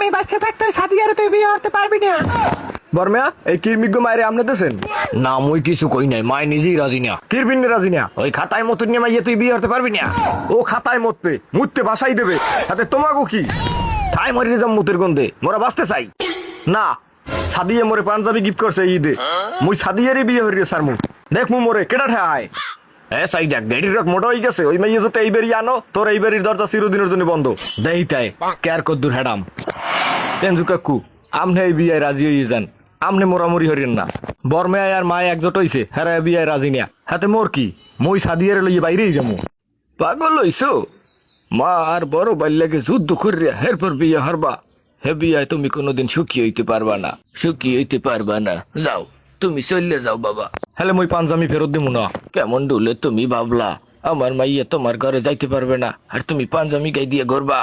আমি বাচ্চা থাকতে সাদিয়ারে তুই বিয়ে করতে পারবি না। বর্মিয়া এই কিরমিগ্য মায়ের আমনে দেছেন না মুই কিছু কই নাই, মায় নিজেই রাজি না। কিরবিনে রাজি না ওই খাতায় মতো নিয়ে মাইয়া তুই বিয়ে করতে পারবি না। ও খাতায় মতবে মুততে বাসাই দেবে তাতে তোমাগো কি ঠাই মারি যাম মুতের গন্ধে, মোরা বাঁচতে চাই না। সাদিয়ে মোরে পাঞ্জাবি গিফট করছে ঈদে, মুই সাদিয়ারই বিয়ে হরি সার মু দেখ মু মোরে কেডা ঠায় চাই দেখ গাড়ির রক মোটা হয়ে গেছে। ওই মাইয়া যাতে এইবারই আনো, তোর এইবারই দরজা চিরদিনের জন্য বন্ধ। দেই তাই কেয়ার কদ্দুর হেডাম। তেঞ্জু কাকু আমনে এই বিয়ে রাজি হয়ে যান, আমনে মোরামুরি হরিয়েন না। বর্মেয় আর মায় একজোট হইছে, হেরা বিয়ে রাজি নিয়া হাতে মোর কি, মই সাদিয়ারে লইয়ে বাইরেই যাবো। পাগল হইছো? মা আর বড় বাল্যাকে যুদ্ধ করিয়া হেরপর বিয়ে হারবা? হে বিয়ায় তুমি কোনোদিন সুখী হইতে পারবা না, সুখী হইতে পারবা না। যাও তুমি চললে যাও বাবা। হলে মই পাঞ্জামি ফেরত দিব না। কেমন ডুলে তুমি ভাবলা আমার মাইয়া তোমার ঘরে যাইতে পারবে না আর তুমি পাঞ্জামি গাই দিয়ে ঘুরবা?